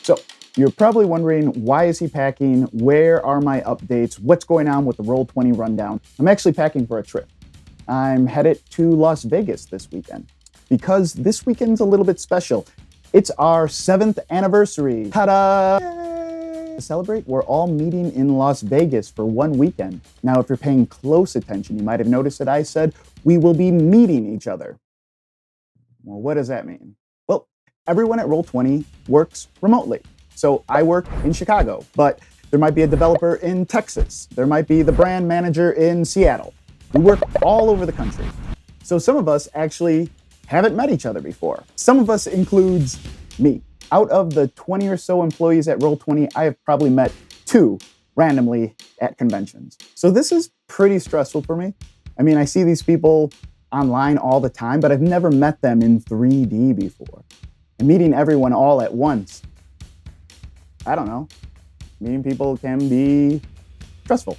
So you're probably wondering, why is he packing? Where are my updates? What's going on with the Roll20 rundown? I'm actually packing for a trip. I'm headed to Las Vegas this weekend because this weekend's a little bit special. It's our 7th anniversary. Ta-da! To celebrate, we're all meeting in Las Vegas for one weekend. Now, if you're paying close attention, you might have noticed that I said we will be meeting each other. Well, what does that mean? Well, everyone at Roll20 works remotely. So I work in Chicago, but there might be a developer in Texas. There might be the brand manager in Seattle. We work all over the country. So some of us actually haven't met each other before. Some of us includes me. Out of the 20 or so employees at Roll20, I have probably met 2 randomly at conventions. So this is pretty stressful for me. I mean, I see these people online all the time, but I've never met them in 3D before. And meeting everyone all at once, I don't know. Meeting people can be stressful.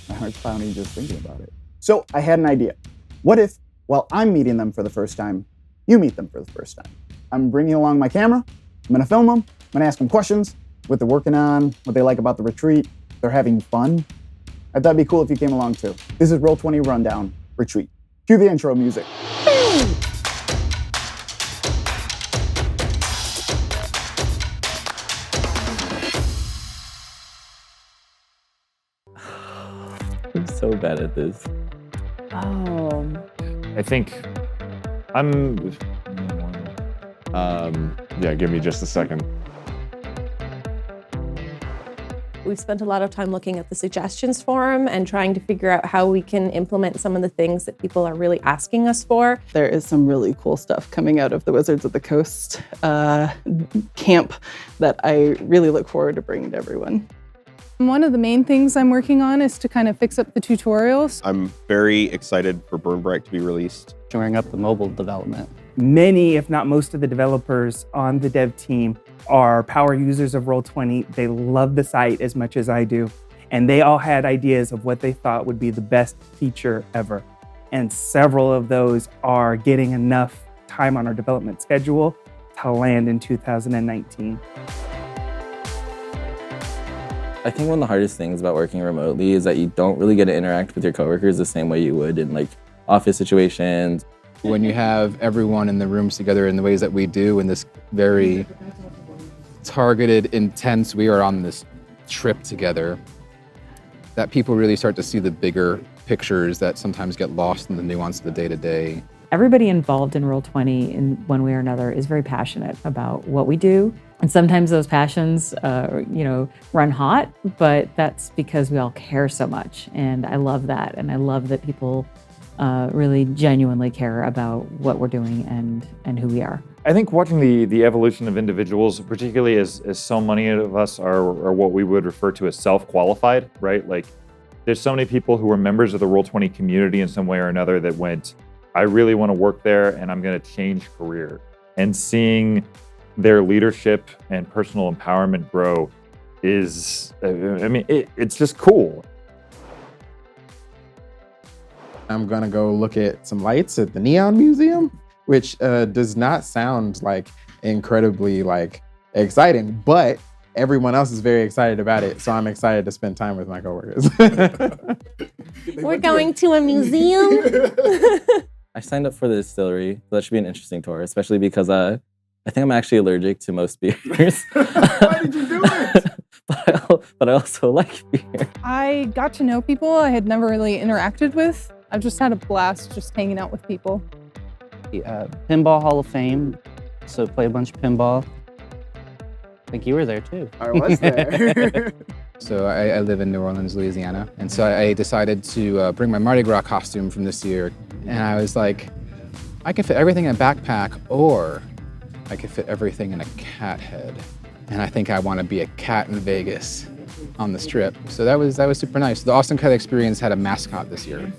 My heart's pounding just thinking about it. So I had an idea. What if, while I'm meeting them for the first time, you meet them for the first time? I'm bringing along my camera. I'm gonna film them. I'm gonna ask them questions, what they're working on, what they like about the retreat, if they're having fun. I thought it'd be cool if you came along too. This is Roll20 Rundown Retreat. Cue the intro music. I'm so bad at this. I think I'm... Yeah, give me just a second. We've spent a lot of time looking at the suggestions forum and trying to figure out how we can implement some of the things that people are really asking us for. There is some really cool stuff coming out of the Wizards of the Coast camp that I really look forward to bringing to everyone. One of the main things I'm working on is to kind of fix up the tutorials. I'm very excited for Burn Bright to be released. Shoring up the mobile development. Many, if not most of the developers on the dev team are power users of Roll20. They love the site as much as I do. And they all had ideas of what they thought would be the best feature ever. And several of those are getting enough time on our development schedule to land in 2019. I think one of the hardest things about working remotely is that you don't really get to interact with your coworkers the same way you would in like office situations. When you have everyone in the rooms together in the ways that we do in this very targeted, intense, we are on this trip together, that people really start to see the bigger pictures that sometimes get lost in the nuance of the day-to-day. Everybody involved in Roll20 in one way or another is very passionate about what we do. And sometimes those passions, run hot, but that's because we all care so much. And I love that. And I love that people really genuinely care about what we're doing and who we are. I think watching the evolution of individuals, particularly as so many of us are what we would refer to as self-qualified, right? Like, there's so many people who are members of the Roll20 community in some way or another that went, I really want to work there and I'm going to change career. And seeing their leadership and personal empowerment grow is, it's just cool. I'm gonna go look at some lights at the Neon Museum, which does not sound like incredibly exciting, but everyone else is very excited about it. So I'm excited to spend time with my coworkers. We're going to a museum. I signed up for the distillery, so that should be an interesting tour, especially because I think I'm actually allergic to most beers. Why did you do it? But I also like beer. I got to know people I had never really interacted with. I've just had a blast just hanging out with people. The Pinball Hall of Fame, so play a bunch of pinball. I think you were there too. I was there. So I live in New Orleans, Louisiana, and so I decided to bring my Mardi Gras costume from this year, and I was like, I can fit everything in a backpack, or I could fit everything in a cat head. And I think I want to be a cat in Vegas on the strip. So that was super nice. The Austin Cut Experience had a mascot this year.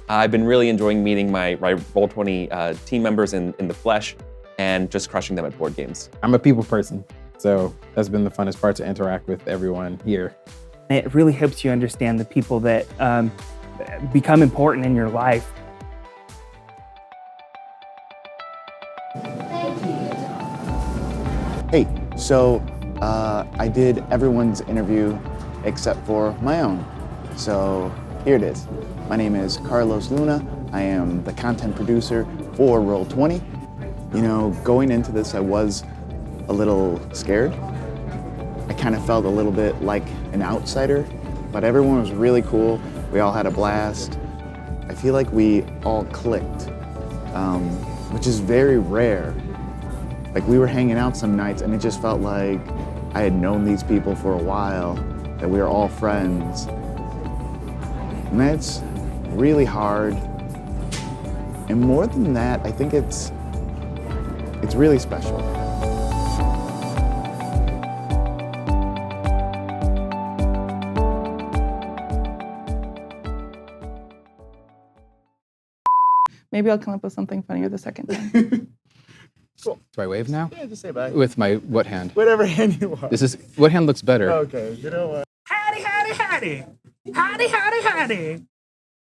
I've been really enjoying meeting my Roll20 team members in the flesh and just crushing them at board games. I'm a people person, so that's been the funnest part, to interact with everyone here. It really helps you understand the people that become important in your life. Hey, so I did everyone's interview except for my own. So here it is. My name is Carlos Luna. I am the content producer for Roll20. You know, going into this, I was a little scared. I kind of felt a little bit like an outsider, but everyone was really cool. We all had a blast. I feel like we all clicked, which is very rare. Like, we were hanging out some nights and it just felt like I had known these people for a while, that we were all friends. And that's really hard. And more than that, I think it's really special. Maybe I'll come up with something funnier the second time. Cool. Do I wave now? Yeah, just say bye. With my what hand? Whatever hand you want. What hand looks better? Okay, you know what? Howdy, howdy, howdy. Howdy, howdy, howdy.